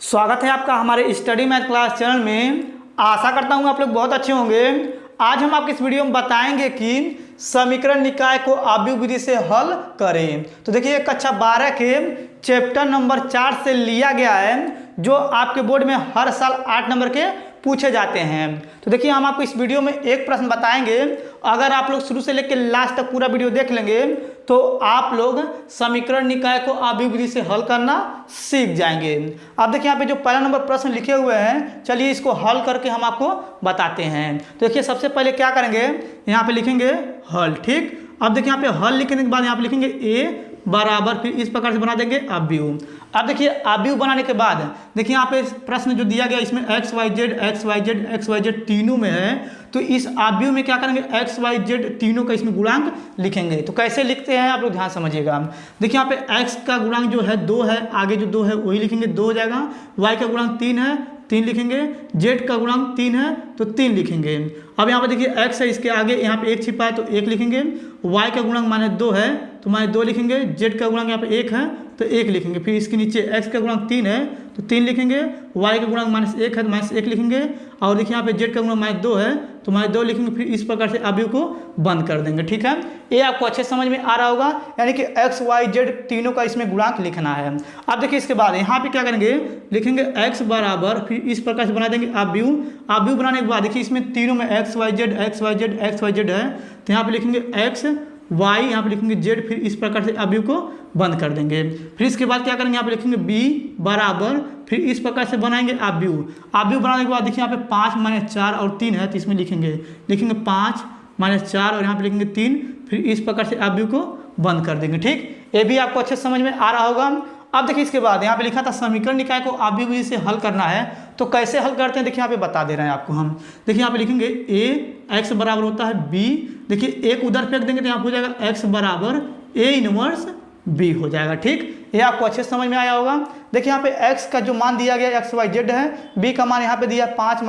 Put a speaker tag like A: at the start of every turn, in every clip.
A: स्वागत है आपका हमारे स्टडी मैथ क्लास चैनल में। आशा करता हूँ आप लोग बहुत अच्छे होंगे। आज हम आपको इस वीडियो में बताएंगे कि समीकरण निकाय को आव्यूह विधि से हल करें। तो देखिए कक्षा 12 के चैप्टर नंबर 4 से लिया गया है, जो आपके बोर्ड में हर साल 8 नंबर के पूछे जाते हैं। तो देखिए हम आपको इस वीडियो में एक प्रश्न बताएंगे। अगर आप लोग शुरू से लेकर लास्ट तक पूरा वीडियो देख लेंगे तो आप लोग समीकरण निकाय को आव्यूह विधि से हल करना सीख जाएंगे। अब देखिए यहाँ पे जो पहला नंबर प्रश्न लिखे हुए हैं, चलिए इसको हल करके हम आपको बताते हैं। तो देखिए सबसे पहले क्या करेंगे, यहाँ पे लिखेंगे हल। ठीक, अब देखिए यहाँ पे हल लिखने के बाद यहाँ पे लिखेंगे a बराबर, फिर इस प्रकार से बना देंगे आव्यूह। अब देखिए आव्यूह बनाने के बाद देखिए यहाँ पे प्रश्न जो दिया गया इसमें एक्स वाई जेड तीनों में है। तो इस आव्यूह में क्या करेंगे, एक्स वाई जेड तीनों का इसमें गुणांक लिखेंगे। तो कैसे लिखते हैं आप लोग ध्यान समझिएगा। देखिए यहाँ पे एक्स का गुणांक जो है 2 है, आगे जो 2 है वही लिखेंगे, 2 हो जाएगा। वाई का गुणांक 3 है, 3 लिखेंगे। जेड का गुणांक 3 है तो 3 लिखेंगे। अब यहाँ पे देखिए एक्स है, इसके आगे यहाँ पे 1 छिपा है तो 1 लिखेंगे। वाई का गुणांक -2 है तो -2 लिखेंगे। जेड का गुणांक यहाँ पे 1 है तो 1 लिखेंगे। फिर इसके नीचे एक्स का गुणांक 3 है तो 3 लिखेंगे। वाई का गुणांक -1 है तो -1 लिखेंगे। और देखिए यहाँ पे जेड का गुणांक -2 है तो -2 लिखेंगे। फिर इस प्रकार से आव्यूह को बंद कर देंगे। ठीक है, ये आपको अच्छे समझ में आ रहा होगा, यानी कि एक्स वाई जेड तीनों का इसमें गुणांक लिखना है। अब देखिए इसके बाद यहाँ पे क्या करेंगे, लिखेंगे एक्स बराबर, फिर इस प्रकार से बना देंगे आव्यूह। आव्यूह बनाने के बाद देखिए इसमें तीनों में एक्स वाई जेड है तो यहाँ पे लिखेंगे एक्स वाई, यहाँ पे लिखेंगे जेड, फिर इस प्रकार से आव्यूह को बंद कर देंगे। फिर इसके बाद क्या करेंगे, यहाँ पे लिखेंगे बी बराबर, फिर इस प्रकार से बनाएंगे आव्यूह। आव्यूह बनाने के बाद देखिए यहाँ पे 5 - 4 और 3 है तो इसमें लिखेंगे 5 - 4 और यहाँ पे लिखेंगे 3, फिर इस प्रकार से आव्यूह को बंद कर देंगे। ठीक, ये भी आपको अच्छे समझ में आ रहा होगा। अब देखिए इसके बाद यहाँ पे लिखा था समीकरण निकाय को आव्यूह विधि से हल करना है। तो कैसे हल करते हैं देखिए यहाँ पे बता दे रहे हैं आपको हम। देखिए यहाँ पे लिखेंगे a x बराबर होता है b। देखिए एक उधर फेंक देंगे तो यहाँ पे हो जाएगा x बराबर a इनवर्स b हो जाएगा। ठीक, ये आपको अच्छे समझ में आया होगा। देखिए यहाँ पे x का जो मान दिया गया x y z है, b का मान यहाँ पे दिया 5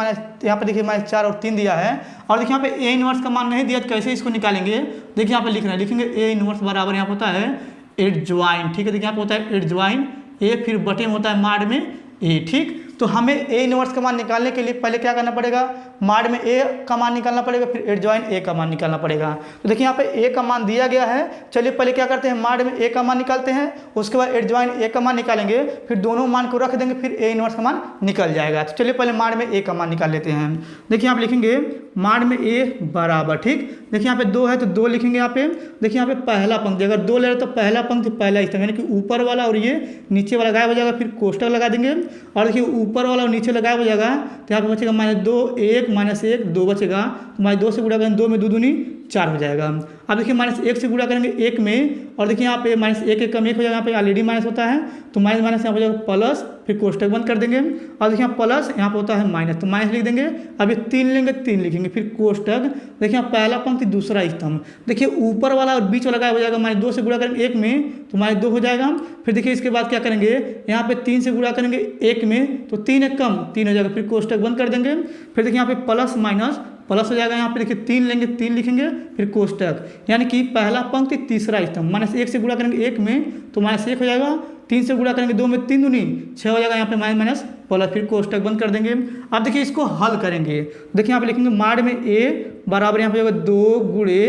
A: यहाँ पे देखिए -4 और 3 दिया है। और देखिए यहाँ पे a इनवर्स का मान नहीं दिया तो कैसे इसको निकालेंगे, देखिए यहाँ पे लिखना है, लिखेंगे a इनवर्स बराबर यहाँ पे होता है एडज्वाइन। ठीक है, देखिए यहाँ पे होता है एडज्वाइन ए, फिर बटे में होता है माड में ए। ठीक, तो हमें ए इनवर्स का मान निकालने के लिए पहले क्या करना पड़ेगा, माड में ए का मान निकालना पड़ेगा, फिर एडज्वाइन ए का मान निकालना पड़ेगा। तो देखिए यहाँ पे ए का मान दिया गया है, चलिए पहले क्या करते हैं, माड में ए का मान निकालते हैं, उसके बाद एडज्वाइन ए का मान निकालेंगे, फिर दोनों मान को रख देंगे, फिर ए इनवर्स का मान निकल जाएगा। तो चलिए पहले माड में ए का मान निकाल लेते हैं। देखिए यहाँ पे लिखेंगे माड में ए बराबर, ठीक, देखिए यहाँ पे 2 है तो 2 लिखेंगे। यहाँ पे देखिए यहाँ पे पहला पंक्ति, अगर 2 ले रहे तो पहला पंक्ति पहला स्थान, यानी कि ऊपर वाला और ये नीचे वाला गायब हो जाएगा, फिर कोष्टक लगा देंगे। और देखिए ऊपर वाला और नीचे गायब हो जाएगा तो यहाँ पे बचेगा -2 1 -1 2 बचेगा। तो -2 से गुणा करेंगे 2 में 2 दूनी 4 हो जाएगा। अब देखिए -1 से गुणा करेंगे 1 में, और देखिए यहाँ पे -1 कम 1 हो जाएगा, यहाँ पे ऑलरेडी माइनस होता है तो माइनस यहाँ हो जाएगा प्लस, फिर कोष्टक बंद कर देंगे। और देखिए प्लस यहाँ पे होता है माइनस तो माइनस लिख देंगे। अब ये 3 लेंगे 3 लिखेंगे, फिर कोष्टक। देखिए यहाँ पहला पंक्ति दूसरा स्तंभ, देखिए ऊपर वाला और बीच वाला गायब हो जाएगा। -2 से गुणा करेंगे 1 में तो -2 हो जाएगा। फिर देखिए इसके बाद क्या करेंगे, यहाँ पे 3 से गुणा करेंगे 1 में तो 3 1 कम 3 हो जाएगा, फिर कोष्टक बंद कर देंगे। फिर देखिए यहाँ पे प्लस माइनस प्लस हो जाएगा। यहाँ पे देखिए 3 लेंगे 3 लिखेंगे, फिर कोष्टक, यानी कि पहला पंक्ति तीसरा स्तंभ। -1 से गुणा करेंगे 1 में तो -1 हो जाएगा। 3 से गुणा करेंगे 2 में 3 दूनी 6 हो जाएगा, यहाँ पे माइनस प्लस, फिर कोष्टक बंद कर देंगे। अब देखिए इसको हल करेंगे। देखिए यहाँ पे लिखेंगे माड में a बराबर यहाँ पे होगा 2 गुणे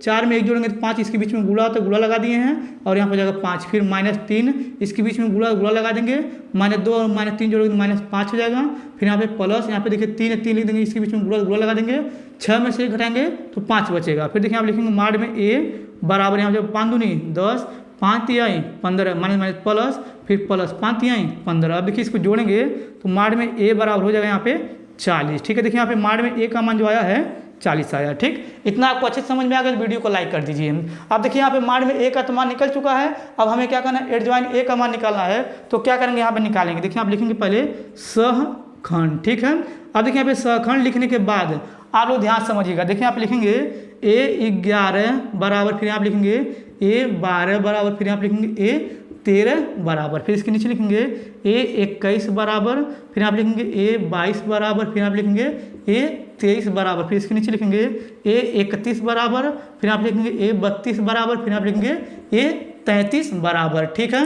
A: 4 में 1 जोड़ेंगे तो 5, इसके बीच में गुणा तो गुणा लगा दिए हैं, और यहाँ पे हो जाएगा 5, फिर -3 इसके बीच में गुणा लगा देंगे, -2 और -3 जोड़ेंगे तो -5 हो जाएगा। फिर यहाँ पे प्लस, यहाँ पे देखिए 3 लिख देंगे, इसके बीच में गुणा लगा देंगे, 6 में से घटाएंगे तो 5 बचेगा। फिर देखिए आप लिखेंगे माड में a बराबर यहाँ पे 5 दूनी 10 5 तिहाई 15 माइनस प्लस, फिर प्लस 5 तिहाई 15। अब देखिए इसको जोड़ेंगे तो माड में a बराबर हो जाएगा यहाँ पे 40। ठीक है, देखिए यहाँ पे माड में a का मान जो आया है 40 आया। ठीक, इतना आपको अच्छे समझ में आ गया, वीडियो को लाइक कर दीजिए। अब देखिए यहाँ पे माड में a का तो मान निकल चुका है। अब हमें क्या करना है, एडज्वाइन a का मान निकालना है। तो क्या करेंगे, यहाँ पे निकालेंगे। देखिए आप लिखेंगे पहले सहखंड। ठीक है, अब देखिए यहाँ पे सहखंड लिखने के बाद आप लोग ध्यान समझिएगा। देखिए आप लिखेंगे a11 बराबर, फिर यहाँ पे लिखेंगे a12 बराबर, फिर यहाँ पे लिखेंगे a13 बराबर, फिर इसके नीचे लिखेंगे a21 बराबर, फिर यहाँ पे लिखेंगे a22 बराबर, फिर यहाँ पे लिखेंगे a23 बराबर, फिर इसके नीचे लिखेंगे a31 बराबर, फिर यहाँ पे लिखेंगे a32 बराबर, फिर यहाँ पे लिखेंगे a33 बराबर। ठीक है,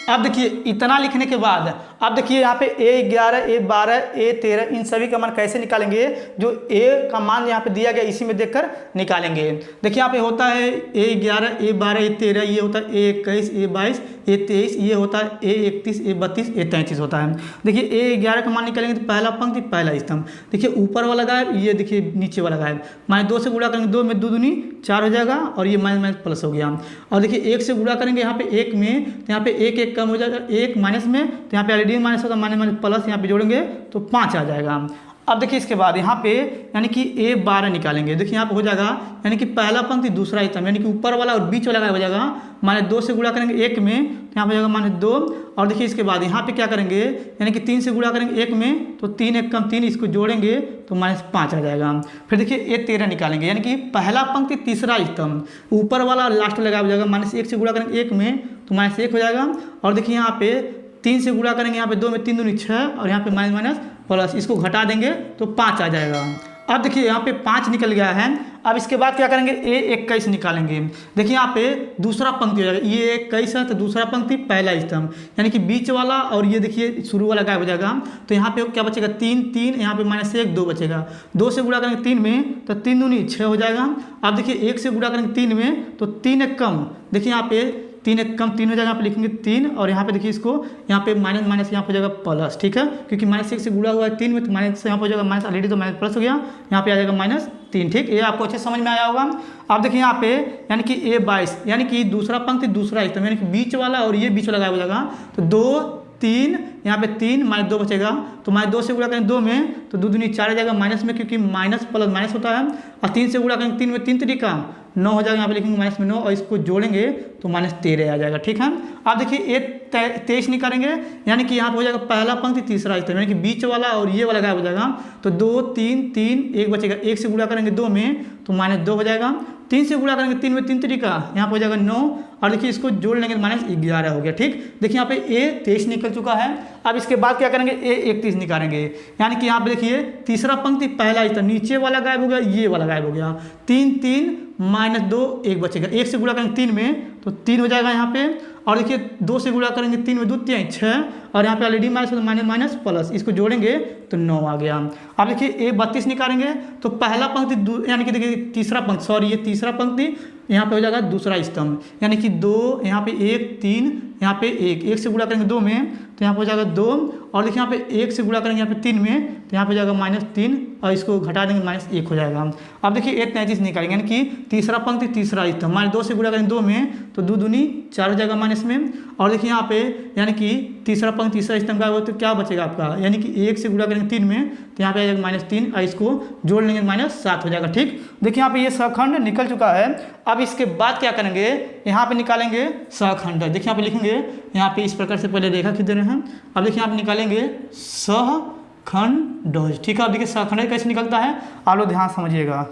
A: अब देखिए इतना लिखने के बाद अब देखिए यहाँ पे A11, A12, A13 इन सभी का मान कैसे निकालेंगे, जो A का मान यहाँ पे दिया गया इसी में देखकर निकालेंगे। देखिए यहाँ पे होता है A11, A12, A13, ये होता है A21, A22, A23, ये होता है A31, A32, A33 होता है। देखिए A11 का मान निकालेंगे तो पहला पंक्ति पहला स्तंभ, देखिए ऊपर वाला गायब, ये देखिए नीचे वाला गायब, माइनस 2 से गुणा करेंगे 2 में 2 दूनी 4 हो जाएगा और ये माइनस माइनस प्लस हो गया। और देखिए 1 से गुणा करेंगे यहाँ पे 1 में, तो यहाँ पे 1 1 कम हो जाएगा, 1 माइनस में, तो यहाँ पे ऑलरेडी माइनस होता है, माइनस माइनस प्लस यहाँ पे जोड़ेंगे तो 5 आ जाएगा। अब देखिए इसके बाद यहाँ पे यानी कि A12 निकालेंगे। देखिए यहाँ पे हो जाएगा यानी कि पहला पंक्ति दूसरा स्तंभ, यानी कि ऊपर वाला और बीच वाला हो जाएगा, माइनस 2 से गुणा करेंगे 1 में, तो यहाँ पे हो जाएगा माइनस 2। और देखिए इसके बाद यहाँ पे क्या करेंगे, यानी कि 3 से गुणा करेंगे 1 में, तो 3 1 कम 3, इसको जोड़ेंगे तो माइनस 5 आ जाएगा। फिर देखिए A13 निकालेंगे, यानी कि पहला पंक्ति तीसरा स्तंभ, ऊपर वाला और लास्ट वाला हो जाएगा, माइनस 1 से गुणा करेंगे 1 में तो माइनस 1 हो जाएगा। और देखिए यहाँ पे 3 से गुणा करेंगे, यहाँ पे 2 में 3 दूनी 6 और यहाँ पे माइनस माइनस प्लस, इसको घटा देंगे तो 5 आ जाएगा। अब देखिए यहाँ पे 5 निकल गया है। अब इसके बाद क्या करेंगे, A21 निकालेंगे। देखिए यहाँ पे दूसरा पंक्ति हो जाएगा, ये 21 है तो दूसरा पंक्ति पहला स्तंभ, यानी कि बीच वाला और ये देखिए शुरू वाला गायब हो जाएगा, तो यहाँ पे क्या बचेगा 3 3, यहाँ पे माइनस 1 2 बचेगा। 2 से गुणा करेंगे 3 में तो 3 दूनी 6 हो जाएगा। अब देखिए 1 से गुणा करेंगे 3 में तो 3 1 कम, देखिए यहाँ पे 3 1 कम 3 हो जाएगा, यहाँ पे लिखेंगे 3 और यहाँ पे देखिए इसको यहाँ पे माइनस माइनस यहाँ पे हो जाएगा प्लस, ठीक है, क्योंकि माइनस 1 से गुणा हुआ है 3 में तो माइनस से यहाँ पे हो जाएगा माइनस, ऑलरेडी तो माइनस प्लस हो गया, यहाँ पे आ जाएगा माइनस 3। ठीक, ये आपको अच्छे समझ में आया होगा। अब देखिए यहाँ पे यानी कि A22 यानी कि दूसरा पंक्ति दूसरा स्तंभ, यानी कि बीच वाला और ये बीच वाला गायब हो जाएगा, तो 2 3 यहाँ पे 3 माइनस 2 बचेगा, तो माइनस 2 से गुणा करेंगे 2 में तो 2 दूनी 4 आ जाएगा माइनस में, क्योंकि माइनस प्लस माइनस होता है। और 3 से गुणा करेंगे 3 में 3 तरीका 9 हो जाएगा, यहाँ पे लिखेंगे माइनस में 9 और इसको जोड़ेंगे तो माइनस 13 आ जाएगा। ठीक है, अब देखिए A23 निकालेंगे, यानी कि यहाँ पे हो जाएगा पहला पंक्ति तीसरा स्तंभ, यानी कि बीच वाला और ये वाला गायब हो जाएगा, तो 2 3 3 1 बचेगा, 1 से गुणा करेंगे 2 में तो माइनस 2 हो जाएगा। 3 से गुणा करेंगे 3 में 3 तरीका, यहाँ पे हो जाएगा 9 और देखिए इसको जोड़ लेंगे माइनस 11 हो गया। ठीक, देखिए यहाँ पे A23 निकल चुका है। अब इसके बाद क्या करेंगे, A31 निकालेंगे, यानी कि यहाँ पे देखिए तीसरा पंक्ति पहला स्तंभ, नीचे वाला गायब हो गया, ये वाला गायब हो गया, 3 3 माइनस 2 1 बचेगा, 1 से गुणा करेंगे 3 में तो 3 हो जाएगा यहाँ पे। और देखिए 2 से गुणा करेंगे 3 में 2 3 6 और यहाँ पे already minus minus minus plus, इसको जोड़ेंगे तो 9 आ गया। अब देखिए A32 निकालेंगे, तो पहला पंक्ति यानी कि देखिए तीसरा पंक्ति, सॉरी ये तीसरा पंक्ति यहाँ पे हो जाएगा दूसरा स्तंभ, यानी कि 2 यहाँ पे 1 3 यहाँ पे 1 से गुणा करेंगे 2 में तो यहाँ पे हो जाएगा 2 और देखिए यहाँ पे 1 से गुणा करेंगे यहाँ पे 3 में तो यहाँ पे हो जाएगा माइनस 3 और इसको घटा देंगे माइनस 1 हो जाएगा। अब देखिए A33 निकालेंगे, यानी कि तीसरा पंक्ति तीसरा स्तंभ, माइनस 2 से गुणा करेंगे 2 में तो 2 दूनी 4 हो जाएगा माइनस में। और देखिए यहाँ पे यानी कि तीसरा पंक्ति तीसरा स्तंभ का तो क्या बचेगा आपका, यानी कि 1 से गुणा करेंगे 3 में तो यहाँ पे आ जाएगा माइनस 3 और इसको जोड़ लेंगे माइनस 7 हो जाएगा। ठीक, देखिए यहाँ पे ये सखंड निकल चुका है। अब इसके बाद क्या करेंगे, यहाँ पे निकालेंगे सखंड। देखिए यहाँ पे लिखेंगे, यहाँ पे इस प्रकार से पहले रेखा खींच दे रहे हैं। अब देखिए यहाँ पे निकालेंगे सखंड। ठीक है, अब देखिए सखंड कैसे निकलता है, आप लोग ध्यान समझिएगा।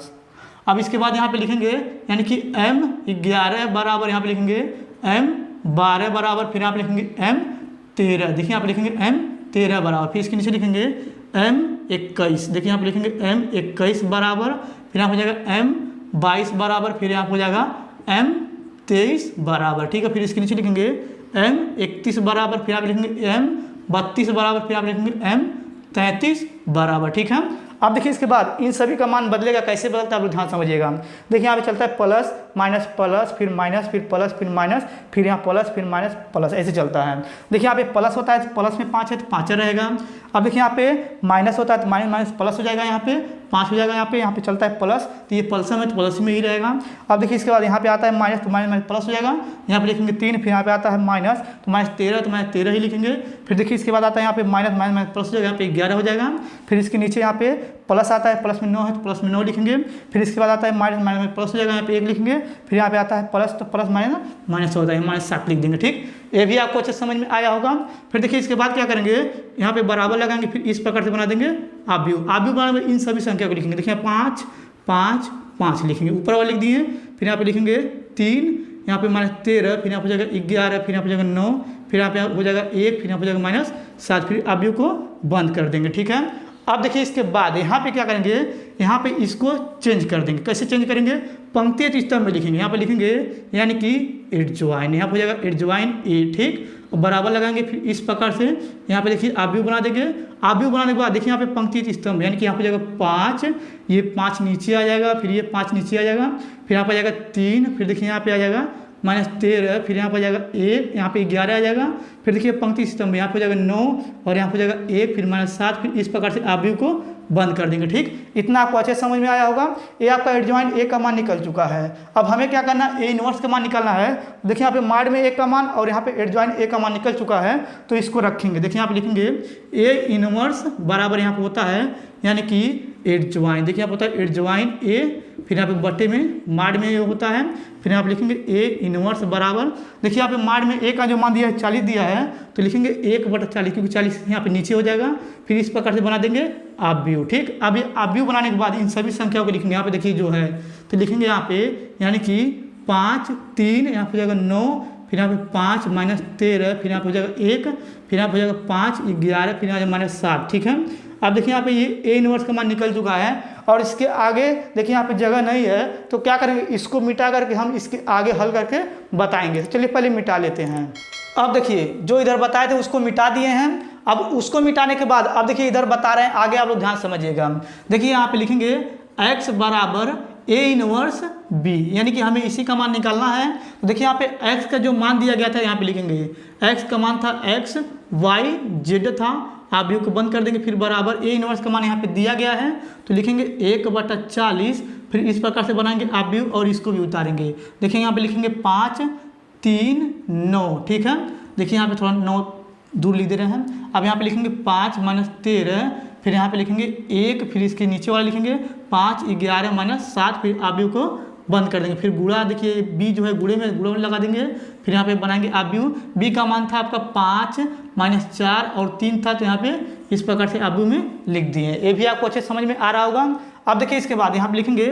A: अब इसके बाद यहाँ पे लिखेंगे, यानी कि M11 बराबर यहाँ पे लिखेंगे M12 बराबर, फिर यहाँ पे लिखेंगे M13। देखिए यहाँ पे लिखेंगे M13 बराबर, फिर इसके नीचे लिखेंगे M21। देखिए यहाँ पे लिखेंगे M21 बराबर, फिर यहाँ हो जाएगा M22 बराबर, फिर यहाँ हो जाएगा M23 बराबर। ठीक है, फिर इसके नीचे लिखेंगे M31 बराबर, फिर आप लिखेंगे M32 बराबर, फिर आप लिखेंगे M33 बराबर। ठीक है, अब देखिए इसके बाद इन सभी का मान बदलेगा, कैसे बदलता है आप लोग ध्यान समझिएगा। देखिए यहाँ पे चलता है प्लस माइनस प्लस फिर माइनस फिर प्लस फिर माइनस फिर यहाँ प्लस फिर माइनस प्लस, ऐसे चलता है। देखिए यहाँ पे प्लस होता है तो प्लस में 5 है तो 5 रहेगा। अब देखिए यहाँ पे माइनस होता है तो माइनस माइनस प्लस हो जाएगा, यहाँ पे 5 हो जाएगा, यहाँ पे चलता है प्लस तो ये प्लस में तो प्लस में ही रहेगा। अब देखिए इसके बाद यहाँ पे आता है माइनस तो माइनस माइनस प्लस हो जाएगा, यहाँ पे लिखेंगे 3, फिर यहाँ पे आता है माइनस तो माइनस 13 तो माइनस 13 ही लिखेंगे। फिर देखिए इसके बाद आता है यहाँ पे माइनस माइनस माइनस प्लस हो जाएगा, यहाँ पे 11 हो जाएगा। फिर इसके नीचे यहाँ पे प्लस आता है, प्लस में 9 है तो प्लस में 9 लिखेंगे। फिर इसके बाद आता है माइनस माइनस में प्लस हो जाएगा, यहाँ पे 1 लिखेंगे। फिर यहाँ पे आता है प्लस तो प्लस माइनस माइनस होता है, माइनस 7 लिख देंगे। ठीक, ये भी आपको अच्छे समझ में आया होगा। फिर देखिए इसके बाद क्या करेंगे, यहाँ पे बराबर लगाएंगे, फिर इस प्रकार से बना देंगे आव्यूह। आव्यूह बनाने में इन सभी संख्या को लिखेंगे। देखिए 5 5 5 लिखेंगे, ऊपर वाले लिख दिए। फिर यहाँ पे लिखेंगे 3, यहाँ पे माइनस 13, फिर यहाँ पे हो जाएगा 11, फिर यहाँ पे हो जाएगा 9, फिर यहाँ पे हो जाएगा 1, फिर यहाँ पे हो जाएगा माइनस 7, फिर आव्यूह को बंद कर देंगे। ठीक है, अब देखिए इसके बाद यहाँ पे क्या करेंगे, यहाँ पे इसको चेंज कर देंगे। कैसे चेंज करेंगे, पंक्तिय स्तंभ में लिखेंगे, यहाँ पे लिखेंगे यानी कि एडजॉइन, यहाँ पे हो जाएगा एडजॉइन ए, ठीक, और बराबर लगाएंगे। फिर इस प्रकार से यहाँ पे देखिए आव्यूह बना देंगे। आव्यूह बनाने के बाद देखिए यहाँ पे पंक्तिय स्तंभ यानी कि यहाँ पे जाएगा 5, ये 5 नीचे आ जाएगा, फिर ये 5 नीचे आ जाएगा, फिर यहाँ पे आ जाएगा 3, फिर देखिए यहाँ पे आ जाएगा -13, फिर यहाँ पर आ जाएगा 1, यहाँ पे 11 आ जाएगा, फिर देखिए पंक्ति स्तंभ यहाँ पे हो जाएगा 9 और यहाँ पे हो जाएगा 1, फिर -7, फिर इस प्रकार से आव्यूह को बंद कर देंगे। ठीक, इतना आपको अच्छे समझ में आया होगा। ये आपका एडजॉइन ए का मान निकल चुका है। अब हमें क्या करना है, ए इनवर्स का मान निकालना है। देखिए यहाँ पे माड में ए का मान और यहाँ पे एडजॉइन ए का मान निकल चुका है, तो इसको रखेंगे। देखिए यहाँ पे लिखेंगे ए इनवर्स बराबर यहाँ पे होता है यानी कि एडजॉइन, देखिए यहाँ पे होता है एडजॉइन ए, फिर यहाँ पे बटे में माड में ये होता है, फिर यहाँ पे लिखेंगे ए इनवर्स बराबर, देखिए यहाँ पे माड में ए का जो मान दिया है 40 दिया है, तो लिखेंगे 1/40 क्योंकि 40 यहाँ पे नीचे हो जाएगा। फिर इस प्रकार से बना देंगे आव्यूह। ठीक, अब ये आव्यूह बनाने के बाद इन सभी संख्याओं को लिखेंगे। यहाँ पे देखिए जो है तो लिखेंगे यहाँ पे यानी कि 5, 3, यहाँ पे हो जाएगा 9, फिर यहाँ पे 5 -13, फिर यहाँ पे हो जाएगा 1, फिर यहाँ पे हो जाएगा 5, 11, फिर यहाँ -7। ठीक है, अब देखिए यहाँ पे ये ए इनवर्स का मान निकल चुका है और इसके आगे देखिए यहाँ पे जगह नहीं है, तो क्या करेंगे, इसको मिटा करके हम इसके आगे हल करके बताएंगे। तो चलिए पहले मिटा लेते हैं। अब देखिए जो इधर बताए थे उसको मिटा दिए हैं। अब उसको मिटाने के बाद अब देखिए इधर बता रहे हैं, आगे आप लोग ध्यान समझिएगा। देखिए यहाँ पे लिखेंगे x बराबर ए इनवर्स बी, यानी कि हमें इसी का मान निकालना है। तो देखिए यहाँ पे x का जो मान दिया गया था यहाँ पे लिखेंगे x का मान था x y z था, आव्यूह को बंद कर देंगे। फिर बराबर ए इनवर्स का मान यहाँ पे दिया गया है, तो लिखेंगे 1/40, फिर इस प्रकार से बनाएंगे आव्यूह और इसको भी उतारेंगे। देखिए यहाँ पे लिखेंगे 5, 3, 9। ठीक है, देखिए यहाँ पे थोड़ा 9 दूर लिख दे रहे हैं। अब यहाँ पे लिखेंगे 5 -13, फिर यहाँ पे लिखेंगे 1, फिर इसके नीचे वाला लिखेंगे 5, 11 -7, फिर आव्यूह को बंद कर देंगे। फिर गुणा, देखिए बी जो है गुणे में लगा देंगे। फिर यहाँ पे बनाएंगे आव्यूह। बी का मान था आपका 5 -4 और 3 था, तो यहाँ पे इस प्रकार से आव्यूह में लिख दिए। ये भी आपको अच्छे समझ में आ रहा होगा। अब देखिए इसके बाद यहाँ पे लिखेंगे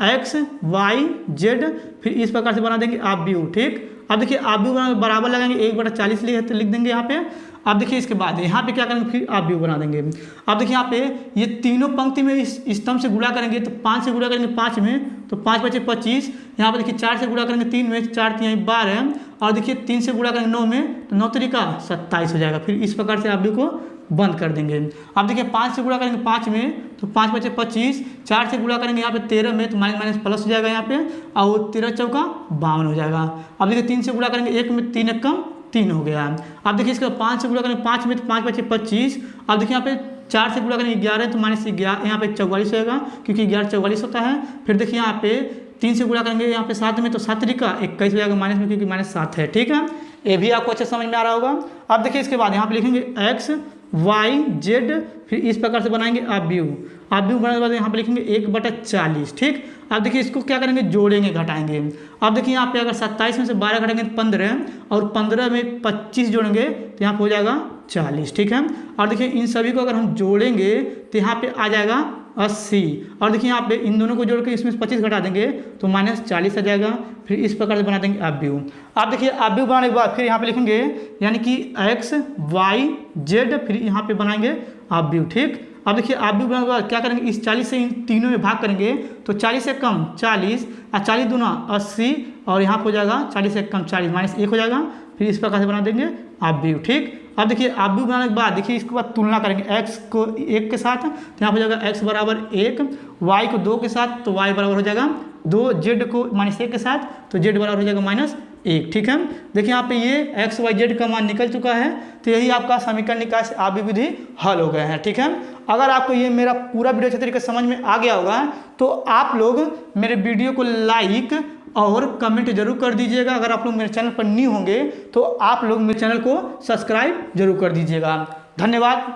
A: x y z, फिर इस प्रकार से बना देंगे आव्यूह। ठीक, अब देखिए आव्यूह बराबर लगाएंगे 1/40 लिए तो लिख देंगे यहाँ पे। अब देखिए इसके बाद यहाँ पे क्या करेंगे, फिर आव्यूह बना देंगे। अब देखिए यहाँ पे ये तीनों पंक्ति में इस स्तंभ से गुणा करेंगे, तो 5 से गुणा करेंगे 5 में, तो 5 × 5 = 25। यहाँ पे देखिए 4 से गुणा करेंगे 3 में, 4 × 3 = 12, और देखिए 3 से गुणा करेंगे 9 में, तो 9 × 3 = 27 हो जाएगा। फिर इस प्रकार से आव्यूह को बंद कर देंगे। अब देखिए 5 से गुणा करेंगे 5 में, तो 5 × 5 = 25, 4 से गुणा करेंगे यहाँ पे 13 में, तो माइनस प्लस हो जाएगा यहाँ पे, और 13 × 4 = 52 हो जाएगा। अब देखिए 3 से गुणा करेंगे 1 में, 3 × 1 = 3 हो गया। अब देखिए इसके बाद 5 से गुणा करेंगे 5 में, तो 5 × 5 = 25। अब देखिए यहाँ पे 4 से गुणा करेंगे 11, तो -11 यहाँ पे 44 होगा, क्योंकि 11 44 होता है। फिर देखिए यहाँ पे 3 से गुणा करेंगे यहाँ पे 7 में, तो 7 × 3 = 21 हो जाएगा माइनस में, क्योंकि -7 है। ठीक है, ये भी आपको अच्छे समझ में आ रहा होगा। अब देखिए इसके बाद यहाँ पे लिखेंगे x y z, फिर इस प्रकार से बनाएंगे आव्यूह। आव्यूह बनाने के बाद यहाँ पे लिखेंगे 1/40। ठीक, अब देखिए इसको क्या करेंगे, जोड़ेंगे घटाएंगे। अब देखिए यहाँ पे अगर 27 में से 12 घटाएंगे 15, और 15 में 25 जोड़ेंगे तो यहाँ पे हो जाएगा 40। ठीक है, और देखिए इन सभी को अगर हम जोड़ेंगे तो यहाँ पे आ जाएगा 80, और देखिए यहाँ पे इन दोनों को जोड़ के इसमें 25 घटा देंगे तो -40 आ जाएगा। फिर इस प्रकार से बना देंगे आव्यूह। अब देखिए आव्यूह बनाने के बाद फिर यहाँ पे लिखेंगे यानी कि x y z, फिर यहाँ पे बनाएंगे आव्यूह। ठीक, अब देखिए आव्यूह बनाने के बाद क्या करेंगे, इस 40 से इन तीनों में भाग करेंगे, तो 40 से कम 40, और 40 दूना 80, और यहाँ पे हो जाएगा 40 से कम 40 -1 हो जाएगा। फिर इस प्रकार से बना देंगे आव्यूह। ठीक, अब देखिए आव्यूह बनाने के बाद देखिए इसके बाद तुलना करेंगे x को 1 के साथ, तो यहाँ पे हो जाएगा x बराबर 1, y को 2 के साथ, तो y बराबर हो जाएगा 2, z को -1 के साथ, तो z बराबर हो जाएगा -1। ठीक है, देखिए यहाँ पे ये x y z का मान निकल चुका है, तो यही आपका समीकरण निकाय से आव्यूह विधि हल हो गए हैं। ठीक है, अगर आपको ये मेरा पूरा वीडियो अच्छे तरीके से समझ में आ गया होगा तो आप लोग मेरे वीडियो को लाइक और कमेंट जरूर कर दीजिएगा। अगर आप लोग मेरे चैनल पर न्यू होंगे तो आप लोग मेरे चैनल को सब्सक्राइब जरूर कर दीजिएगा। धन्यवाद।